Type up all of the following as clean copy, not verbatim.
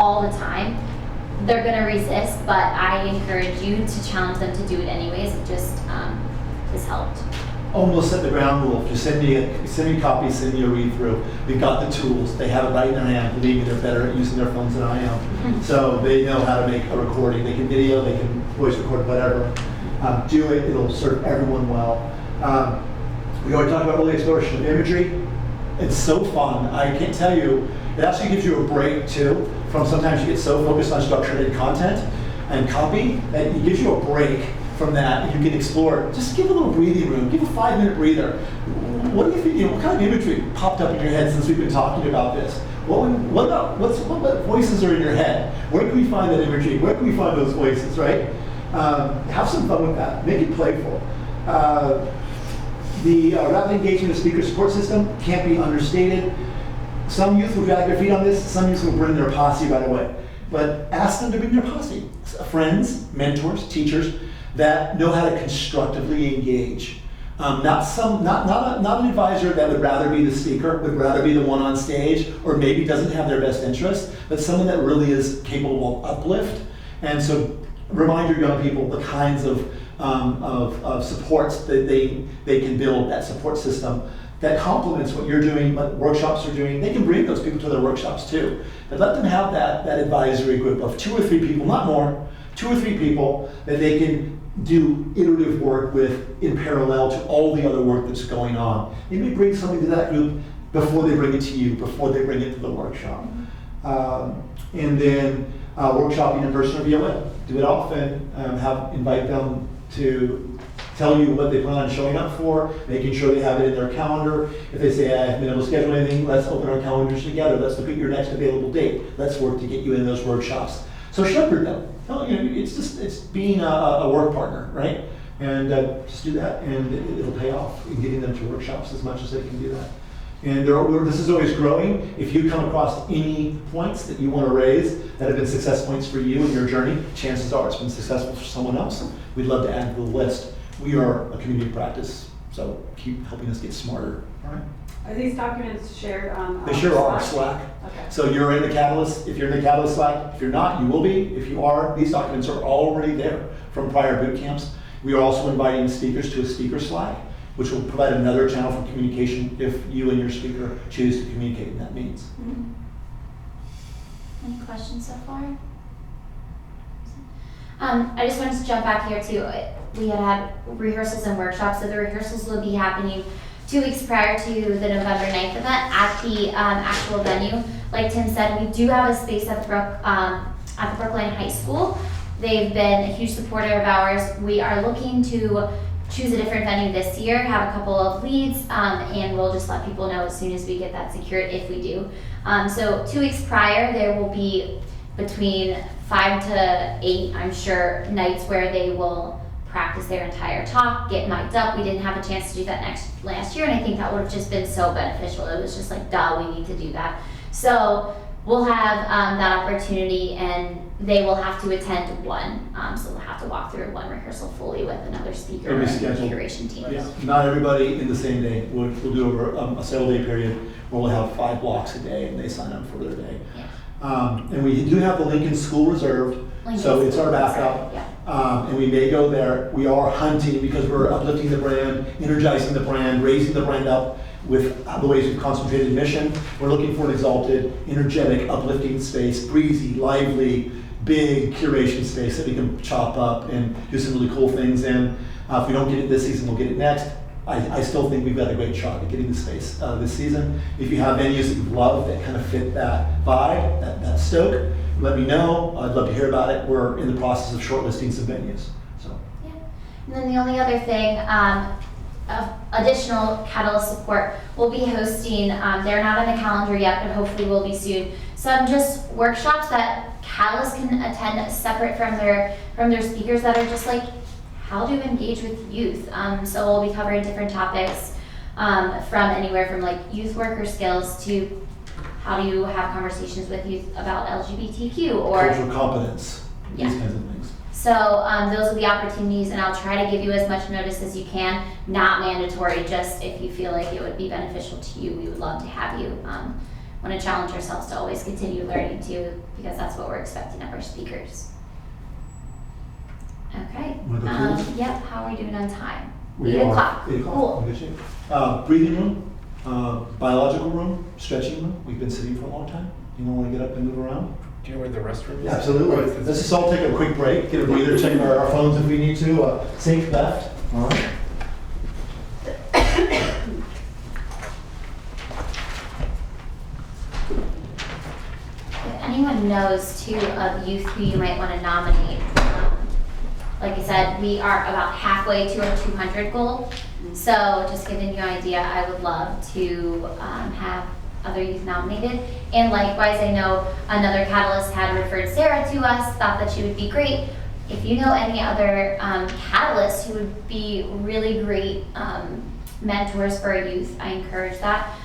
all the time, they're gonna resist, but I encourage you to challenge them to do it anyways. It just has helped. Almost set the ground rule. If you send me copies, send me a read through. We've got the tools. They have it right in their hand. Believe me, they're better at using their phones than I am. So they know how to make a recording. They can video, they can voice record, whatever. Do it. It'll serve everyone well. We already talked about early exploration of imagery. It's so fun. I can't tell you. It actually gives you a break too from sometimes you get so focused on structured content and copy that it gives you a break from that. You can explore. Just give a little breathing room. Give a 5-minute breather. What do you think? What kind of imagery popped up in your head since we've been talking about this? What voices are in your head? Where can we find that imagery? Where can we find those voices? Right? Have some fun with that. Make it playful. The rapid engagement of speaker support system can't be understated. Some youth will drag their feet on this. Some youth will bring their posse right away. But ask them to bring their posse. Friends, mentors, teachers that know how to constructively engage. Not an advisor that would rather be the speaker, would rather be the one on stage, or maybe doesn't have their best interest, but someone that really is capable of uplift. And so remind your young people the kinds of supports that they can build, that support system that complements what you're doing, what workshops are doing. They can bring those people to their workshops too. But let them have that advisory group of 2 or 3 people, not more, 2 or 3 people that they can do iterative work with in parallel to all the other work that's going on. They may bring something to that group before they bring it to you, before they bring it to the workshop. And then workshopping in person or via web. Do it often. Invite them to tell you what they plan on showing up for, making sure they have it in their calendar. If they say, I haven't been able to schedule anything, let's open our calendars together. Let's look at your next available date. Let's work to get you in those workshops. So shepherd them. It's being a work partner, right? And just do that, and it'll pay off in getting them to workshops as much as they can do that. And this is always growing. If you come across any points that you want to raise that have been success points for you in your journey, chances are it's been successful for someone else. We'd love to add to the list. We are a community of practice, so keep helping us get smarter. All right. Are these documents shared on They sure are, Slack. Okay. So you're in the Catalyst. If you're in the Catalyst Slack, if you're not, you will be. If you are, these documents are already there from prior boot camps. We are also inviting speakers to a speaker Slack, which will provide another channel for communication if you and your speaker choose to communicate in that means. Mm-hmm. Any questions so far? I just wanted to jump back here too. We had rehearsals and workshops, so the rehearsals will be happening 2 weeks prior to the November 9th event at the actual venue. Like Tim said, we do have a space at the Brookline High School. They've been a huge supporter of ours. We are looking to choose a different venue this year, have a couple of leads, and we'll just let people know as soon as we get that secured if we do. So 2 weeks prior, there will be between 5 to 8, I'm sure, nights where they will practice their entire talk, get mic'd up. We didn't have a chance to do that last year, and I think that would have just been so beneficial. It was just like, duh, we need to do that. So we'll have that opportunity, and they will have to attend one. So we'll have to walk through one rehearsal fully with another speaker and curation team. Yeah, not everybody in the same day. We'll do over a several day period where we'll have 5 blocks a day, and they sign up for their day. Yeah. And we do have the Lincoln School reserved, so it's our backup. Yeah. And we may go there. We are hunting because we're uplifting the brand, energizing the brand, raising the brand up with the ways we've concentrated mission. We're looking for an exalted, energetic, uplifting space, breezy, lively, big curation space that we can chop up and do some really cool things in. If we don't get it this season, we'll get it next. I still think we've got a great shot at getting the space this season. If you have venues that you love that kind of fit that vibe, that stoke, let me know. I'd love to hear about it. We're in the process of shortlisting some venues. So. Yeah. And then the only other thing, additional Catalyst support, we'll be hosting, they're not on the calendar yet, but hopefully will be soon, some just workshops that Catalyst can attend separate from their speakers that are just like, how to engage with youth. So we'll be covering different topics from anywhere from like youth worker skills to how do you have conversations with youth about LGBTQ or cultural competence, these kinds of things. So those will be opportunities, and I'll try to give you as much notice as you can. Not mandatory, just if you feel like it would be beneficial to you, we would love to have you want to challenge ourselves to always continue learning too, because that's what we're expecting of our speakers. Okay. Wanna go through this? Yep, how are we doing on time? We 8 are o'clock. 8 o'clock. Cool. In good shape. Breathing room, biological room, stretching room. We've been sitting for a long time. You don't want to get up and move around? Do you know where the restroom is? Absolutely. Oh, it's- Let's just all take a quick break, get a breather, check our phones if we need to. Safe left. All right. If anyone knows too of youth who you might want to nominate, like I said, we are about halfway to our 200 goal. So just giving you an idea, I would love to have other youth nominated. And likewise, I know another Catalyst had referred Sarah to us, thought that she would be great. If you know any other Catalysts who would be really great mentors for our youth, I encourage that.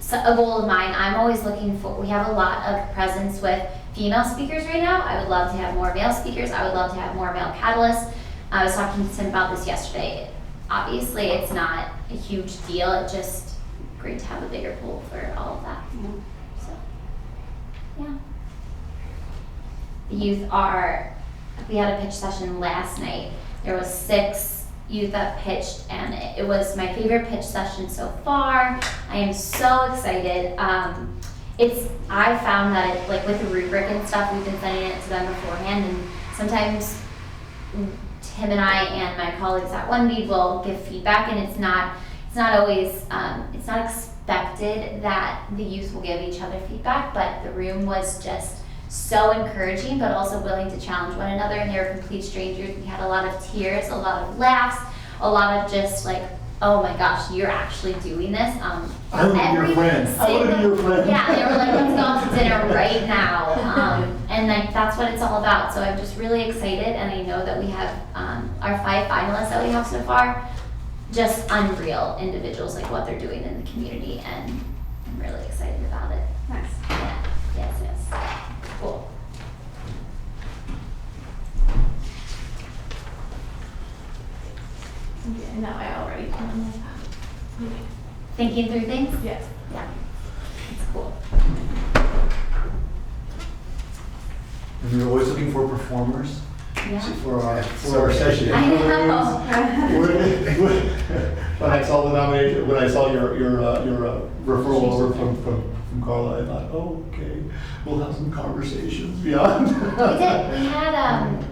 So a goal of mine, I'm always looking for, we have a lot of presence with female speakers right now. I would love to have more male speakers. I would love to have more male Catalysts. I was talking to Tim about this yesterday. Obviously, it's not a huge deal. It's just great to have a bigger pool for all of that. So, yeah. The youth we had a pitch session last night. There was 6 youth that pitched, and it was my favorite pitch session so far. I am so excited. I found that it, like with the rubric and stuff, we've been sending it to them beforehand, and sometimes Tim and I and my colleagues at OneBead will give feedback, and it's not always, it's not expected that the youth will give each other feedback, but the room was just so encouraging, but also willing to challenge one another, and they were complete strangers. We had a lot of tears, a lot of laughs, a lot of just like, oh my gosh, you're actually doing this. I want to be your friend. I want to be your friend. Yeah, they were like, let's go out to dinner right now. And like that's what it's all about. So I'm just really excited, and I know that we have our 5 finalists that we have so far, just unreal individuals, like what they're doing in the community, and I'm really excited about it. Nice. Yeah, yes. Cool. Yeah, no, I already can. Thinking through things? Yes. Yeah, it's cool. And we're always looking for performers Yeah. for our session. I know. When I saw the nomination, when I saw your referral over from Carla, I thought, oh, okay, we'll have some conversations beyond. We did. We had,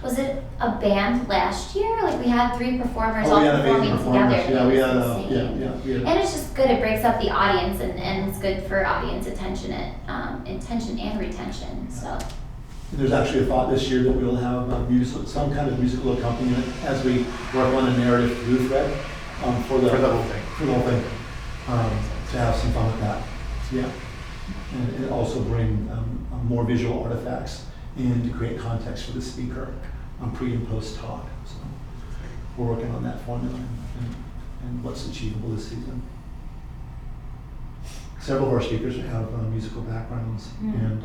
was it a band last year? Like we had 3 performers Oh, all we had performing amazing together. performers. Yeah, It we was had, insane. we had. And it's just good. It breaks up the audience, and it's good for audience attention and retention. So There's actually a thought this year that we'll have some kind of musical accompaniment as we work on a narrative through thread for the whole thing. For the whole thing, to have some fun with that. Yeah, and also bring more visual artifacts in to create context for the speaker on pre and post talk. So we're working on that formula and what's achievable this season. Several of our speakers have musical backgrounds, and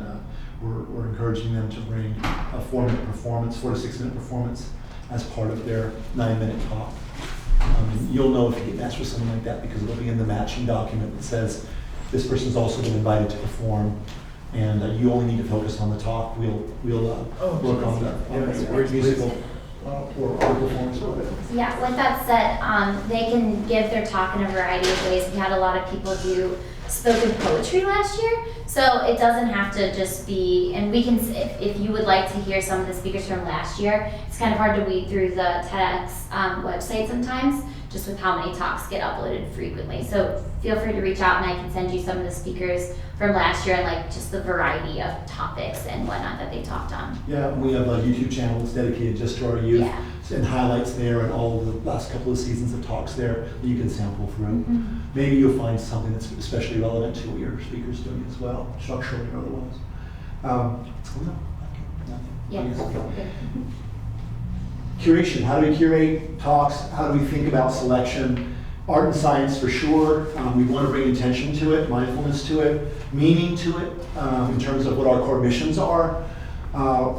we're encouraging them to bring a 4-minute performance, 4 to 6 minute performance as part of their 9-minute talk. And you'll know if you get matched with someone like that because it'll be in the matching document that says this person's also been invited to perform, and you only need to focus on the talk. We'll work on the musical or performance of it. yeah, with that said, they can give their talk in a variety of ways. We had a lot of people do spoken poetry last year, so it doesn't have to just be, and we can, if you would like to hear some of the speakers from last year, it's kind of hard to weed through the TEDx website sometimes, just with how many talks get uploaded frequently. So feel free to reach out, and I can send you some of the speakers from last year and like just the variety of topics and whatnot that they talked on. Yeah, we have a YouTube channel that's dedicated just to our youth, Yeah. and highlights there and all the last couple of seasons of talks there that you can sample through. Maybe you'll find something that's especially relevant to what your speaker's doing as well, structurally or otherwise. Nothing. Yeah. Yes. Good. Curation, how do we curate talks? How do we think about selection? Art and science for sure. We want to bring intention to it, mindfulness to it, meaning to it, in terms of what our core missions are.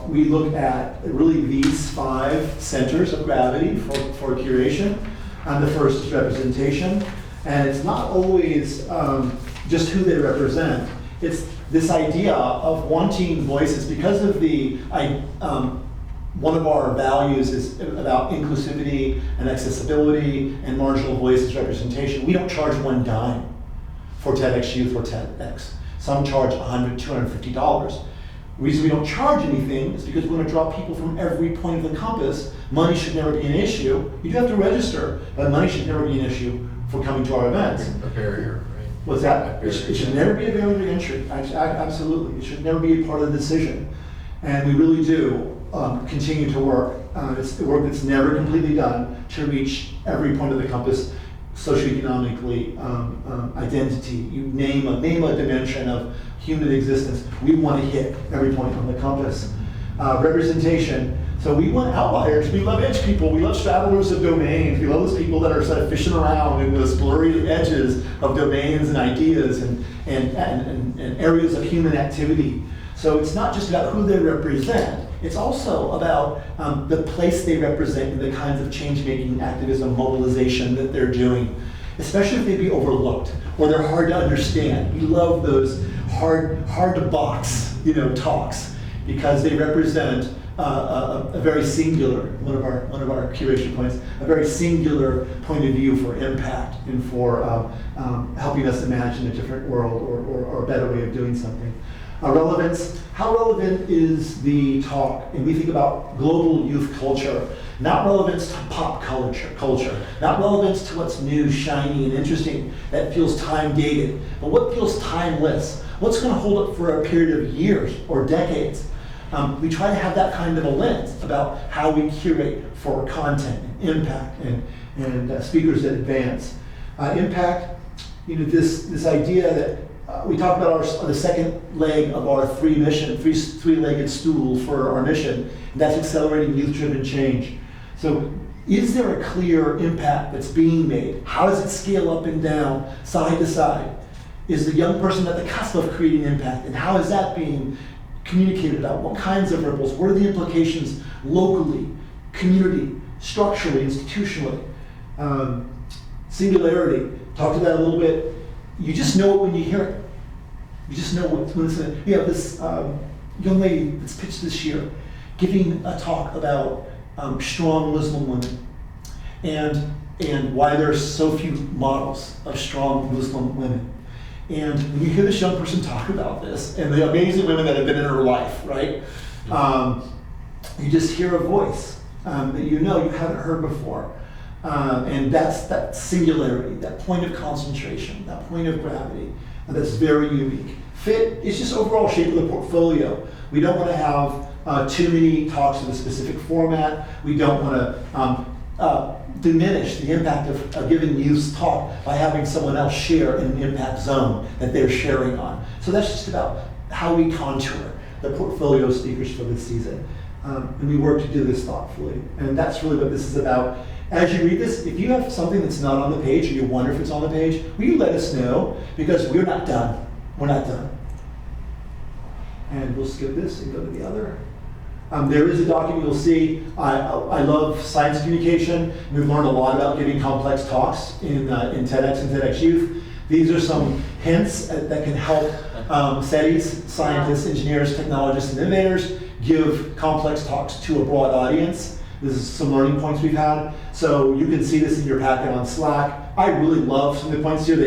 We look at really these 5 centers of gravity for curation. And the first is representation. And it's not always just who they represent. It's this idea of wanting voices because of one of our values is about inclusivity and accessibility and marginal voices representation. We don't charge one dime for TEDx Youth or TEDx. Some charge $100, $250. The reason we don't charge anything is because we want to draw people from every point of the compass. Money should never be an issue. You do have to register, but money should never be an issue for coming to our events. A barrier, right? What's that? It should never be a barrier to entry. Absolutely. It should never be a part of the decision. And we really do continue to work. It's the work that's never completely done to reach every point of the compass, socioeconomically, identity. You name a dimension of human existence. We want to hit every point on the compass. Representation. So we want outliers. We love edge people. We love straddlers of domains. We love those people that are sort of fishing around in those blurry edges of domains and ideas and areas of human activity. So it's not just about who they represent. It's also about the place they represent and the kinds of change-making, activism, mobilization that they're doing, especially if they be overlooked or they're hard to understand. We love those hard to box, talks because they represent a very singular, one of our curation points, a very singular point of view for impact and for helping us imagine a different world or a better way of doing something. Relevance, how relevant is the talk? And we think about global youth culture, not relevance to pop culture, not relevance to what's new, shiny, and interesting, that feels time dated, but what feels timeless? What's going to hold up for a period of years or decades? We try to have that kind of a lens about how we curate for content and impact and speakers that advance. Impact, this idea that we talked about the second leg of our three-legged stool for our mission, and that's accelerating youth-driven change. So is there a clear impact that's being made? How does it scale up and down, side to side? Is the young person at the cusp of creating impact, and how is that being communicated out? What kinds of ripples? What are the implications locally, community, structurally, institutionally? Singularity, talked about that a little bit. You just know it when you hear it. You just know when it's in it. We have this young lady that's pitched this year giving a talk about strong Muslim women and why there's so few models of strong Muslim women. And when you hear this young person talk about this and the amazing women that have been in her life, right? You just hear a voice that you haven't heard before. And that's that singularity, that point of concentration, that point of gravity, that's very unique. Fit is just overall shape of the portfolio. We don't want to have too many talks in a specific format. We don't want to diminish the impact of giving youth talk by having someone else share in an impact zone that they're sharing on. So that's just about how we contour the portfolio of speakers for this season. And we work to do this thoughtfully. And that's really what this is about. As you read this, if you have something that's not on the page or you wonder if it's on the page, will you let us know? Because we're not done. We're not done. And we'll skip this and go to the other. There is a document you'll see. I love science communication. We've learned a lot about giving complex talks in TEDx and TEDx Youth. These are some hints that can help SETIs, scientists, engineers, technologists, and innovators give complex talks to a broad audience. This is some learning points we've had. So you can see this in your packet on Slack. I really love some of the points here.